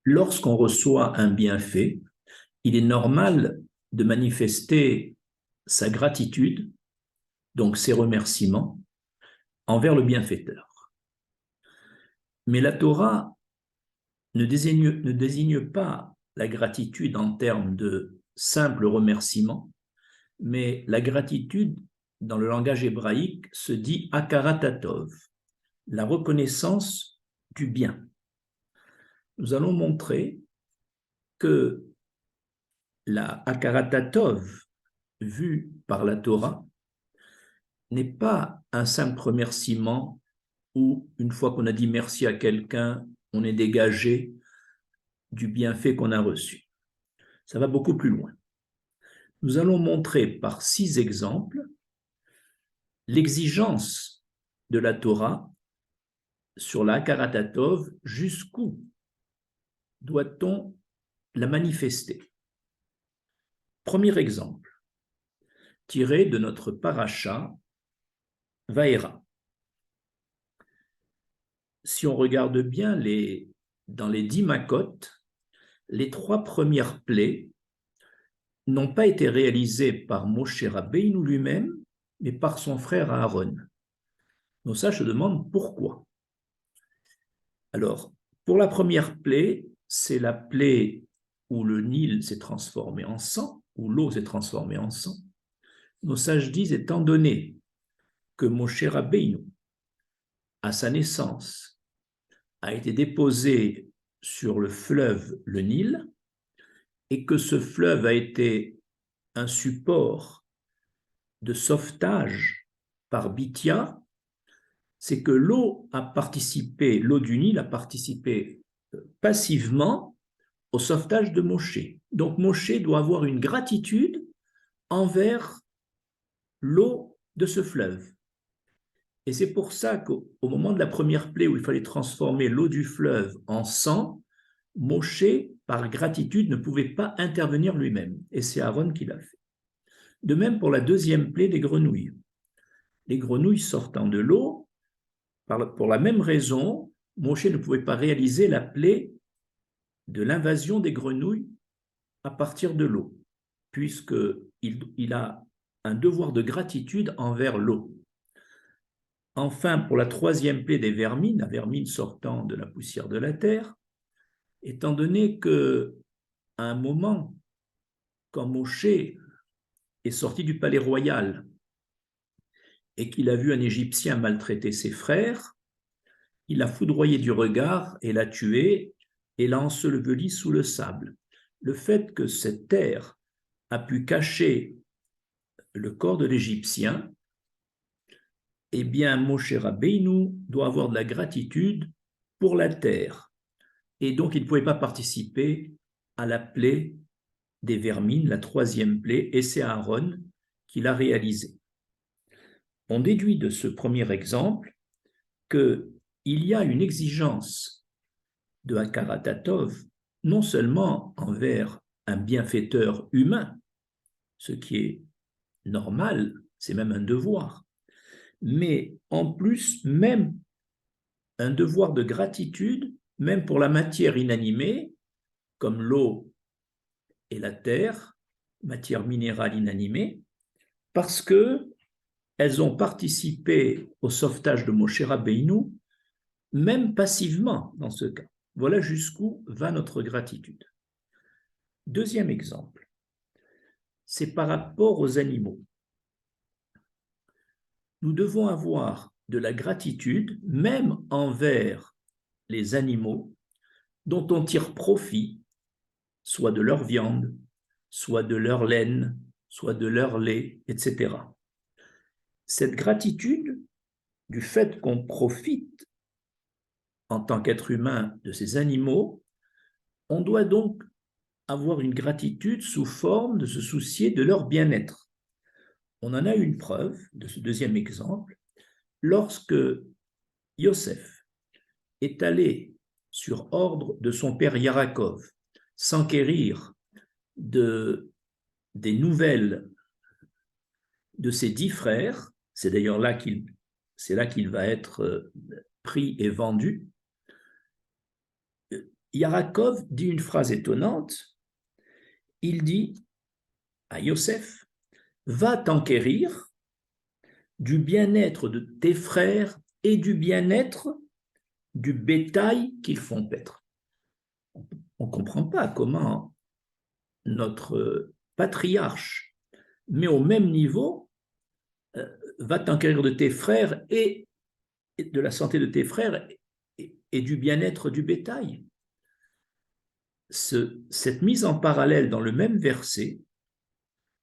Lorsqu'on reçoit un bienfait, il est normal de manifester sa gratitude, donc ses remerciements, envers le bienfaiteur. Mais la Torah ne désigne pas la gratitude en termes de simple remerciement, mais la gratitude, dans le langage hébraïque, se dit akaratatov, la reconnaissance du bien. Nous allons montrer que la akaratatov, vue par la Torah, n'est pas un simple remerciement où, une fois qu'on a dit merci à quelqu'un, on est dégagé du bienfait qu'on a reçu. Ça va beaucoup plus loin. Nous allons montrer par 6 exemples l'exigence de la Torah sur la Hakarat jusqu'où doit-on la manifester. Premier exemple, tiré de notre paracha Vaera. Si on regarde bien dans les 10 Makot, les 3 premières plaies n'ont pas été réalisées par Moshe Rabbeinu lui-même, mais par son frère Aaron. Donc ça, je demande pourquoi. Alors, pour la première plaie, c'est la plaie où le Nil s'est transformé en sang, où l'eau s'est transformée en sang. Nos sages disent, étant donné que Moshe Rabbeinu, à sa naissance, a été déposé sur le fleuve le Nil, et que ce fleuve a été un support de sauvetage par Bithia, c'est que l'eau du Nil a participé passivement au sauvetage de Moshe. Donc Moshe doit avoir une gratitude envers l'eau de ce fleuve. Et c'est pour ça qu'au moment de la première plaie où il fallait transformer l'eau du fleuve en sang, Moshe, par gratitude, ne pouvait pas intervenir lui-même. Et c'est Aaron qui l'a fait. De même pour la deuxième plaie des grenouilles. Les grenouilles sortant de l'eau, pour la même raison, Moshe ne pouvait pas réaliser la plaie de l'invasion des grenouilles à partir de l'eau, puisqu'il a un devoir de gratitude envers l'eau. Enfin, pour la troisième plaie des vermines, la vermine sortant de la poussière de la terre, étant donné qu'à un moment, quand Moshe est sorti du palais royal et qu'il a vu un Égyptien maltraiter ses frères, il l'a foudroyé du regard et l'a tué et l'a enseveli sous le sable. Le fait que cette terre a pu cacher le corps de l'Égyptien, eh bien, Moshe Rabbeinu doit avoir de la gratitude pour la terre. Et donc, il ne pouvait pas participer à la plaie des vermines, la troisième plaie, et c'est Aaron qui l'a réalisée. On déduit de ce premier exemple qu'il y a une exigence de Hakarat non seulement envers un bienfaiteur humain, ce qui est normal, c'est même un devoir, mais en plus, même un devoir de gratitude, même pour la matière inanimée, comme l'eau et la terre, matière minérale inanimée, parce qu'elles ont participé au sauvetage de Moshe Rabbeinu, même passivement dans ce cas. Voilà jusqu'où va notre gratitude. Deuxième exemple, c'est par rapport aux animaux. Nous devons avoir de la gratitude, même envers les animaux, dont on tire profit, soit de leur viande, soit de leur laine, soit de leur lait, etc. Cette gratitude, du fait qu'on profite en tant qu'être humain de ces animaux, on doit donc avoir une gratitude sous forme de se soucier de leur bien-être. On en a une preuve de ce deuxième exemple lorsque Yosef est allé sur ordre de son père Yarakov s'enquérir des nouvelles de ses 10 frères, c'est d'ailleurs là qu'il va être pris et vendu. Yarakov dit une phrase étonnante. Il dit à Yosef, va t'enquérir du bien-être de tes frères et du bien-être du bétail qu'ils font paître. On ne comprend pas comment notre patriarche met au même niveau va t'enquérir de tes frères et de la santé de tes frères et du bien-être du bétail. Cette mise en parallèle dans le même verset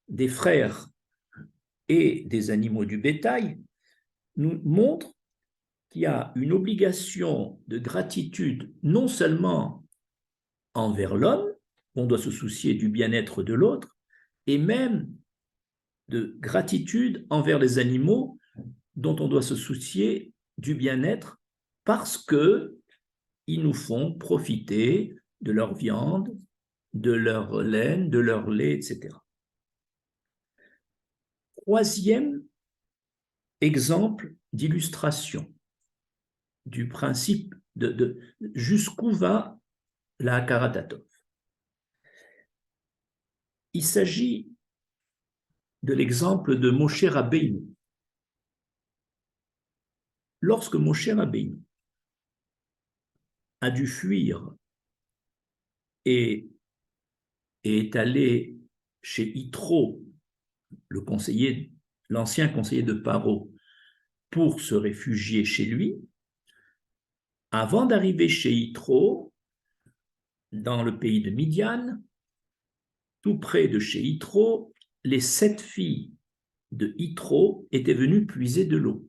des frères et des animaux du bétail nous montre qu'il y a une obligation de gratitude non seulement envers l'homme, on doit se soucier du bien-être de l'autre, et même de gratitude envers les animaux dont on doit se soucier du bien-être parce qu'ils nous font profiter de leur viande, de leur laine, de leur lait, etc. Troisième exemple d'illustration du principe de jusqu'où va la Hakarat. Il s'agit de l'exemple de Moshe Rabbeinu. Lorsque Moshe Rabbeinu a dû fuir et est allé chez Yitro, l'ancien conseiller de Paro, pour se réfugier chez lui, avant d'arriver chez Yitro, dans le pays de Midian, tout près de chez Yitro, les 7 filles de Yitro étaient venues puiser de l'eau.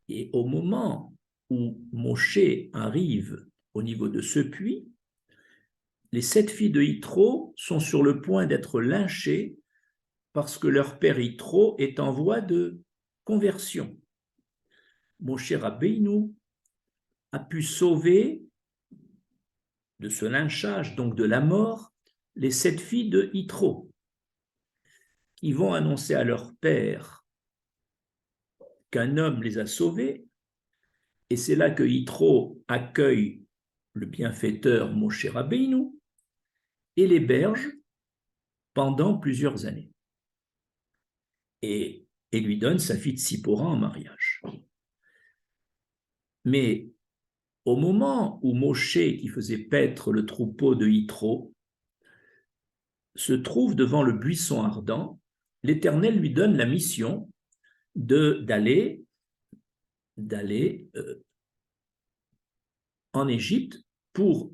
Et au moment où Moshe arrive au niveau de ce puits, les 7 filles de Yitro sont sur le point d'être lynchées parce que leur père Yitro est en voie de conversion. Moshe Rabbeinu a pu sauver de ce lynchage, donc de la mort, les 7 filles de Yitro, qui vont annoncer à leur père qu'un homme les a sauvées, et c'est là que Yitro accueille le bienfaiteur Moshe Rabbeinu et l'héberge pendant plusieurs années. Et lui donne sa fille Tzipora en mariage. Mais au moment où Moshe, qui faisait paître le troupeau de Yitro, se trouve devant le buisson ardent, l'Éternel lui donne la mission d'aller en Égypte pour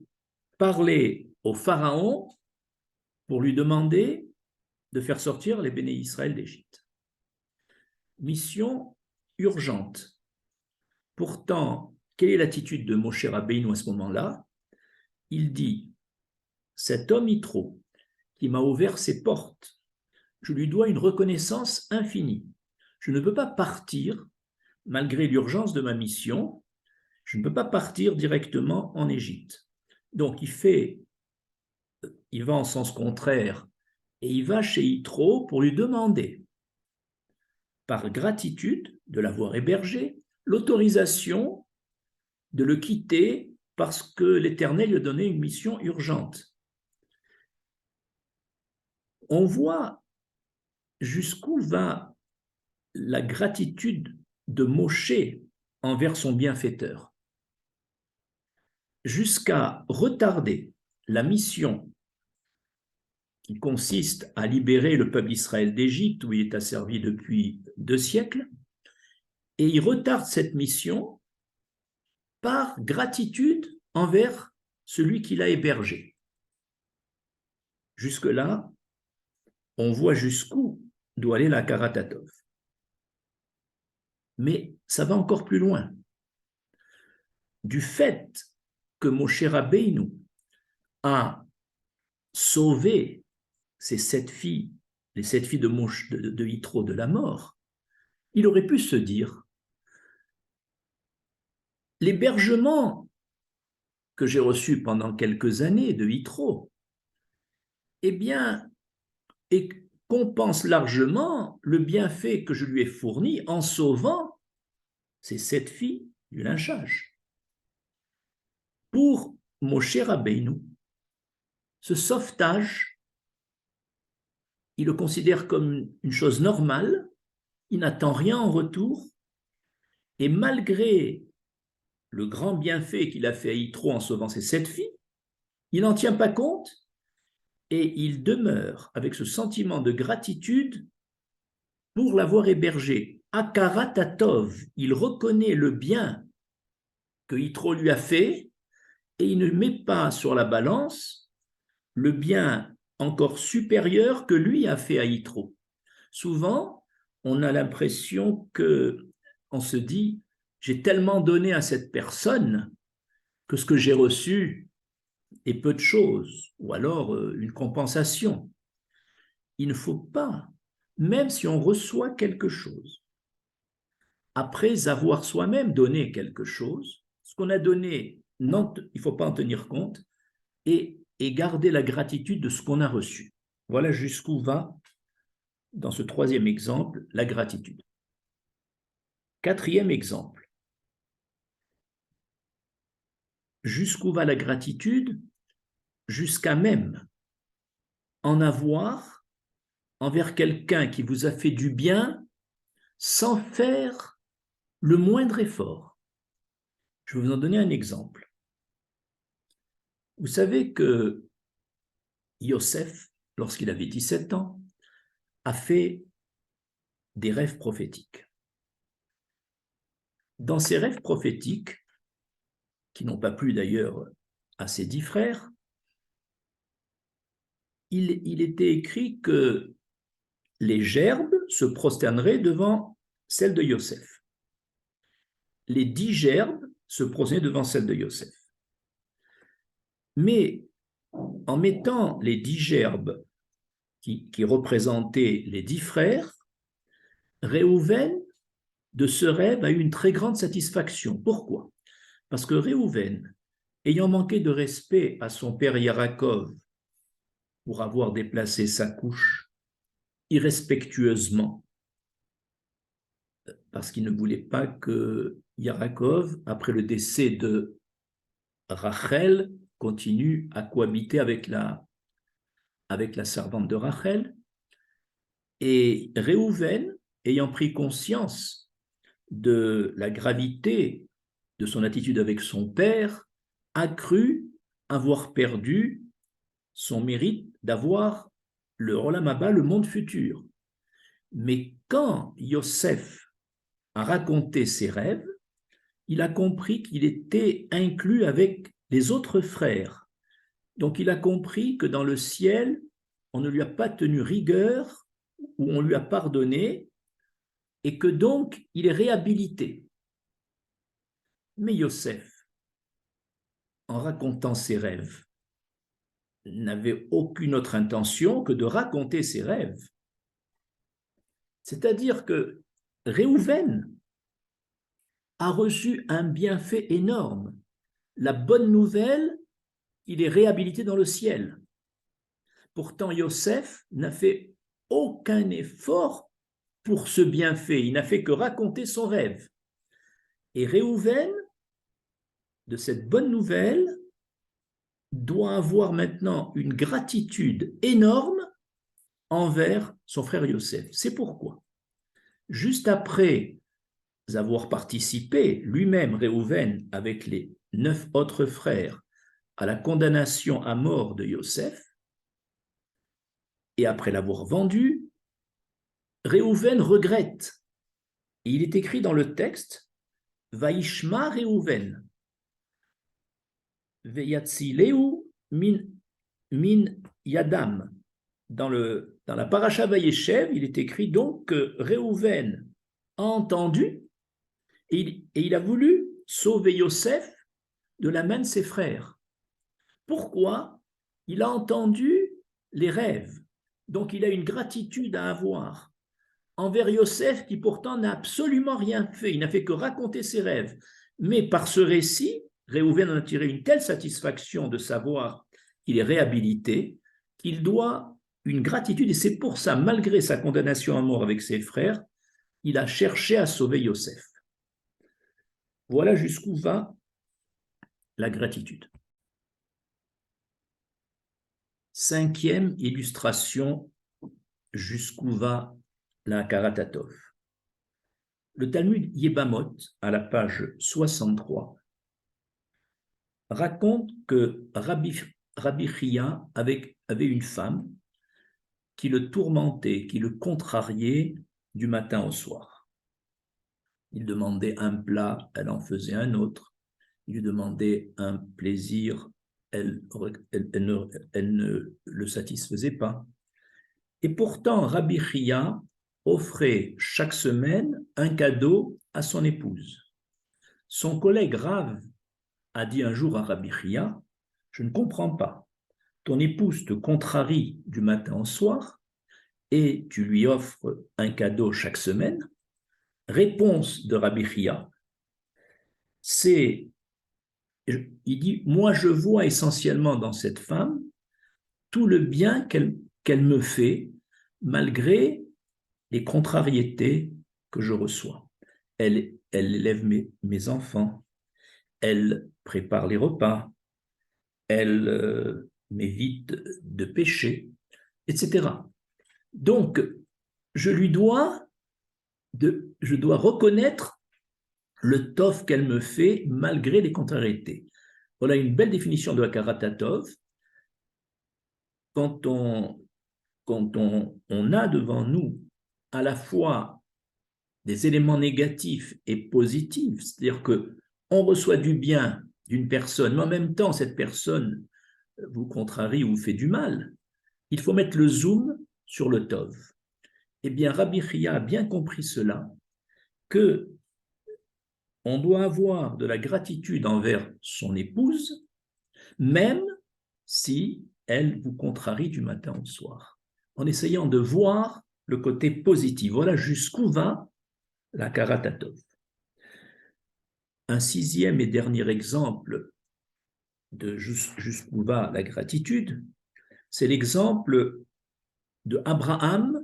parler au Pharaon pour lui demander de faire sortir les béné Israël d'Égypte. Mission urgente. Pourtant, quelle est l'attitude de Moshe Rabbeinu à ce moment-là? Il dit, cet homme Yitro qui m'a ouvert ses portes, je lui dois une reconnaissance infinie. Je ne peux pas partir, malgré l'urgence de ma mission, je ne peux pas partir directement en Égypte. Donc il va en sens contraire et il va chez Yitro pour lui demander, par gratitude de l'avoir hébergé, l'autorisation de le quitter parce que l'Éternel lui a donné une mission urgente. On voit jusqu'où va la gratitude de Moshe envers son bienfaiteur, jusqu'à retarder la mission qui consiste à libérer le peuple d'Israël d'Égypte, où il est asservi depuis 2 siècles, et il retarde cette mission par gratitude envers celui qui l'a hébergé. Jusque-là, on voit jusqu'où doit aller la Hakarat. Mais ça va encore plus loin. Du fait que Moshe Rabbeinu a sauvé ces 7 filles, les 7 filles de Yitro de la mort, il aurait pu se dire, l'hébergement que j'ai reçu pendant quelques années de Yitro, eh bien, compense largement le bienfait que je lui ai fourni en sauvant ces 7 filles du lynchage. Pour Moshe Rabbeinu, ce sauvetage, il le considère comme une chose normale, il n'attend rien en retour, et malgré le grand bienfait qu'il a fait à Yitro en sauvant ses 7 filles, il n'en tient pas compte et il demeure avec ce sentiment de gratitude pour l'avoir hébergé. Akaratatov, il reconnaît le bien que Yitro lui a fait et il ne met pas sur la balance le bien encore supérieur que lui a fait à Yitro. Souvent, on a l'impression qu'on se dit, j'ai tellement donné à cette personne que ce que j'ai reçu est peu de choses, ou alors une compensation. Il ne faut pas, même si on reçoit quelque chose, après avoir soi-même donné quelque chose, ce qu'on a donné, non, il ne faut pas en tenir compte, et garder la gratitude de ce qu'on a reçu. Voilà jusqu'où va, dans ce troisième exemple, la gratitude. Quatrième exemple. Jusqu'où va la gratitude? Jusqu'à même en avoir envers quelqu'un qui vous a fait du bien sans faire le moindre effort. Je vais vous en donner un exemple. Vous savez que Yosef, lorsqu'il avait 17 ans, a fait des rêves prophétiques. Dans ces rêves prophétiques, qui n'ont pas plu d'ailleurs à ses 10 frères, il était écrit que les gerbes se prosterneraient devant celle de Yosef. Les 10 gerbes se prosternaient devant celle de Yosef. Mais en mettant les 10 gerbes qui représentaient les 10 frères, Réhouven, de ce rêve, a eu une très grande satisfaction. Pourquoi? Parce que Réhouven, ayant manqué de respect à son père Yarakov pour avoir déplacé sa couche irrespectueusement, parce qu'il ne voulait pas que Yarakov, après le décès de Rachel, continue à cohabiter avec la servante de Rachel. Et Réhouven, ayant pris conscience de la gravité de son attitude avec son père, a cru avoir perdu son mérite d'avoir le Olam Haba, le monde futur. Mais quand Yosef a raconté ses rêves, il a compris qu'il était inclus avec les autres frères. Donc il a compris que dans le ciel, on ne lui a pas tenu rigueur ou on lui a pardonné et que donc il est réhabilité. Mais Yosef, en racontant ses rêves, n'avait aucune autre intention que de raconter ses rêves. C'est-à-dire que Réhouven a reçu un bienfait énorme. La bonne nouvelle, il est réhabilité dans le ciel. Pourtant, Yosef n'a fait aucun effort pour ce bienfait. Il n'a fait que raconter son rêve. Et Réhouven, de cette bonne nouvelle, doit avoir maintenant une gratitude énorme envers son frère Yosef. C'est pourquoi, juste après avoir participé lui-même, Réhouven, avec les 9 autres frères, à la condamnation à mort de Yosef, et après l'avoir vendu, Réhouven regrette. Et il est écrit dans le texte, Vaishma Réhouven, Veyatzileu min Yadam. Dans la paracha Vayeshev, il est écrit donc que Réhouven a entendu et il a voulu sauver Yosef de la main de ses frères. Pourquoi? Il a entendu les rêves. Donc il a une gratitude à avoir envers Yosef qui pourtant n'a absolument rien fait. Il n'a fait que raconter ses rêves. Mais par ce récit, Réhouven en a tiré une telle satisfaction de savoir qu'il est réhabilité qu'il doit une gratitude. Et c'est pour ça, malgré sa condamnation à mort avec ses frères, il a cherché à sauver Yosef. Voilà jusqu'où va la gratitude. 5e illustration jusqu'où va la Karatatov. Le Talmud Yebamot, à la page 63, raconte que Rabbi Chia avait une femme qui le tourmentait, qui le contrariait du matin au soir. Il demandait un plat, elle en faisait un autre. Il lui demandait un plaisir, elle ne le satisfaisait pas. Et pourtant, Rabbi Chia offrait chaque semaine un cadeau à son épouse. Son collègue Rav a dit un jour à Rabbi Chia, « Je ne comprends pas, ton épouse te contrarie du matin au soir et tu lui offres un cadeau chaque semaine. » Réponse de Rabbi Chia, il dit, « Moi je vois essentiellement dans cette femme tout le bien qu'elle me fait malgré les contrariétés que je reçois. Elle élève mes enfants, elle prépare les repas, elle m'évite de pécher, etc. Donc, je dois reconnaître le tov qu'elle me fait malgré les contrariétés. » Voilà une belle définition de la Karatatov. Quand on a devant nous à la fois des éléments négatifs et positifs, c'est-à-dire qu'on reçoit du bien d'une personne, mais en même temps, cette personne vous contrarie ou vous fait du mal, il faut mettre le zoom sur le tov. Eh bien, Rabbi Chia a bien compris cela, que on doit avoir de la gratitude envers son épouse, même si elle vous contrarie du matin au soir, en essayant de voir le côté positif. Voilà jusqu'où va la Karatatov. Un 6e et dernier exemple de jusqu'où va la gratitude, c'est l'exemple de Abraham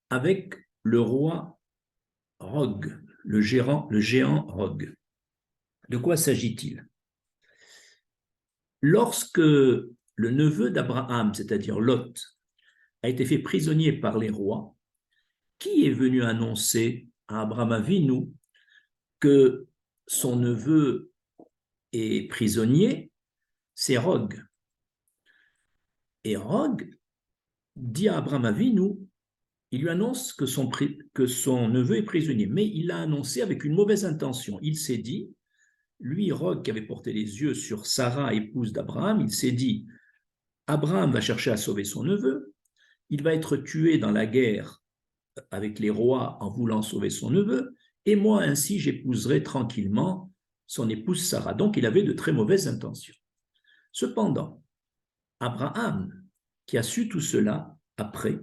avec le roi Rog, le géant Rog. De quoi s'agit-il? Lorsque le neveu d'Abraham, c'est-à-dire Lot, a été fait prisonnier par les rois, qui est venu annoncer à Abraham Avinu que son neveu est prisonnier? C'est Rog. Et Rog dit à Abraham Avinu, il lui annonce que son neveu est prisonnier, mais il l'a annoncé avec une mauvaise intention. Il s'est dit, lui, Rog, qui avait porté les yeux sur Sarah, épouse d'Abraham, il s'est dit, Abraham va chercher à sauver son neveu, il va être tué dans la guerre avec les rois en voulant sauver son neveu, et moi ainsi j'épouserai tranquillement son épouse Sarah. Donc il avait de très mauvaises intentions. Cependant, Abraham, qui a su tout cela après,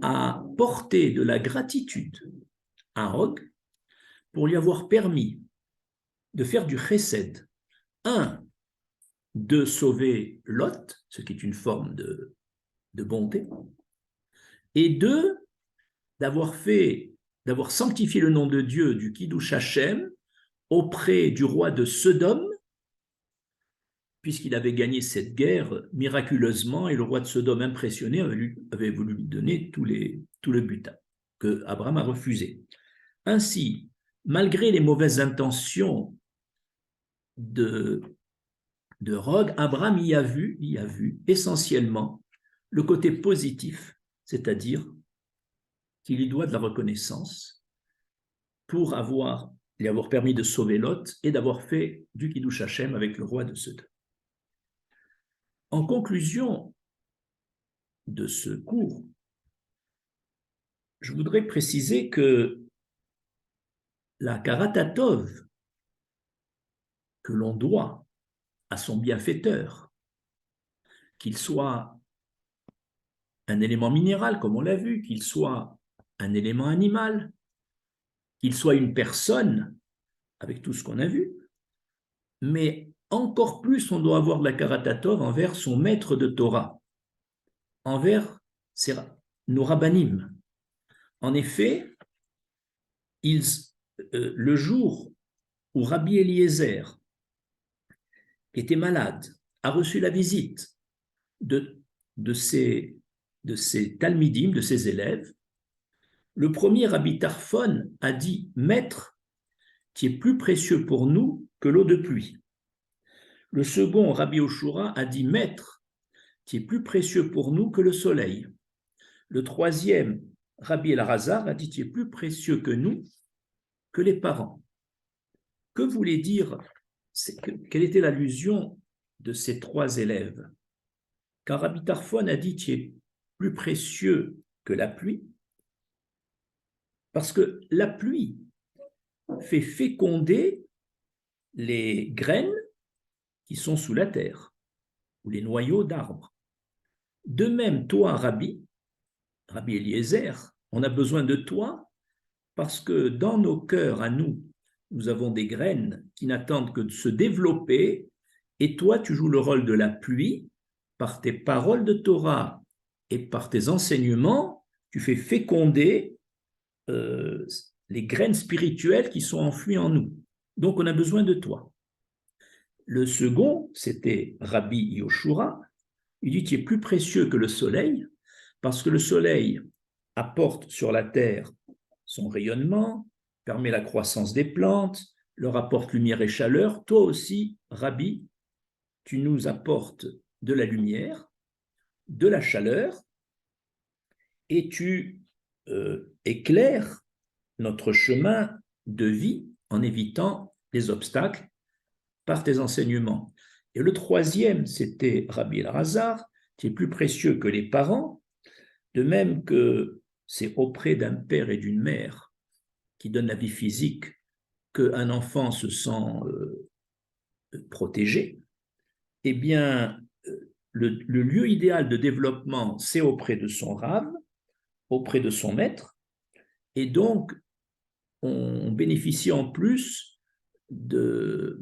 a porté de la gratitude à Rog pour lui avoir permis de faire du chesed. Un, de sauver Lot, ce qui est une forme de bonté, et deux, d'avoir sanctifié le nom de Dieu du Kiddush Hashem auprès du roi de Sodome, puisqu'il avait gagné cette guerre miraculeusement, et le roi de Sodome, impressionné, avait voulu lui donner tout le butin, que Abraham a refusé. Ainsi, malgré les mauvaises intentions de Rog, Abraham y a vu essentiellement le côté positif, c'est-à-dire qu'il lui doit de la reconnaissance pour lui avoir permis de sauver Lot et d'avoir fait du Kiddush Hashem avec le roi de Sodome. En conclusion de ce cours, je voudrais préciser que la Karatatov que l'on doit à son bienfaiteur, qu'il soit un élément minéral, comme on l'a vu, qu'il soit un élément animal, qu'il soit une personne, avec tout ce qu'on a vu, mais encore plus on doit avoir de la Karatatov envers son maître de Torah, envers nos rabbanim. En effet, le jour où Rabbi Eliezer était malade a reçu la visite de ces talmidim, de ses élèves. Le premier, Rabbi Tarfon, a dit « Maître, qui est plus précieux pour nous que l'eau de pluie ». Le second, Rabbi Oshura, a dit « Maître, qui est plus précieux pour nous que le soleil ». Le troisième, Rabbi Elazar, a dit « Qui est plus précieux que nous que les parents ». Que voulait dire, quelle était l'allusion de ces trois élèves? Quand Rabbi Tarfon a dit « Qui est plus précieux que la pluie », parce que la pluie fait féconder les graines qui sont sous la terre, ou les noyaux d'arbres. De même, toi, Rabbi Eliezer, on a besoin de toi parce que dans nos cœurs, à nous, nous avons des graines qui n'attendent que de se développer, et toi, tu joues le rôle de la pluie par tes paroles de Torah et par tes enseignements, tu fais féconder les graines spirituelles qui sont enfouies en nous. Donc, on a besoin de toi. Le second, c'était Rabbi Yoshua. Il dit qu'il est plus précieux que le soleil, parce que le soleil apporte sur la terre son rayonnement, permet la croissance des plantes, leur apporte lumière et chaleur. Toi aussi, Rabbi, tu nous apportes de la lumière, de la chaleur, et tu éclaires notre chemin de vie en évitant les obstacles par tes enseignements. Et le troisième, c'était Rabbi Elazar, qui est plus précieux que les parents, de même que c'est auprès d'un père et d'une mère qui donnent la vie physique qu'un enfant se sent protégé. Eh bien, le lieu idéal de développement, c'est auprès de son rave, auprès de son maître, et donc on bénéficie en plus de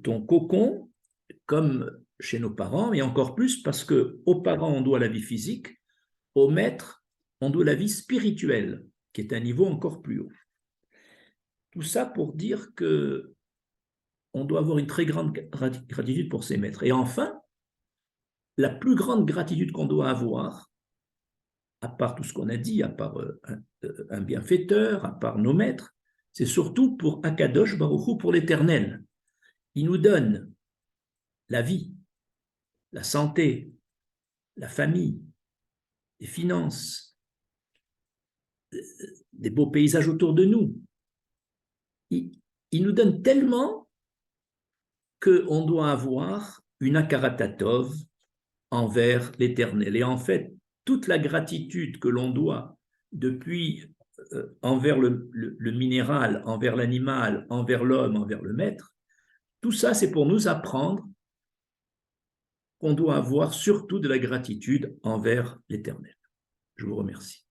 ton cocon, comme chez nos parents, et encore plus parce qu'aux parents, on doit la vie physique, au maître, on doit la vie spirituelle, qui est un niveau encore plus haut. Tout ça pour dire que on doit avoir une très grande gratitude pour ses maîtres. Et enfin, la plus grande gratitude qu'on doit avoir, à part tout ce qu'on a dit, à part un bienfaiteur, à part nos maîtres, c'est surtout pour Akadosh Baruch Hu, pour l'Éternel. Il nous donne la vie, la santé, la famille, les finances, des beaux paysages autour de nous. Il nous donne tellement qu'on doit avoir une akaratatov envers l'Éternel. Et en fait, toute la gratitude que l'on doit depuis envers le minéral, envers l'animal, envers l'homme, envers le maître, tout ça, c'est pour nous apprendre qu'on doit avoir surtout de la gratitude envers l'Éternel. Je vous remercie.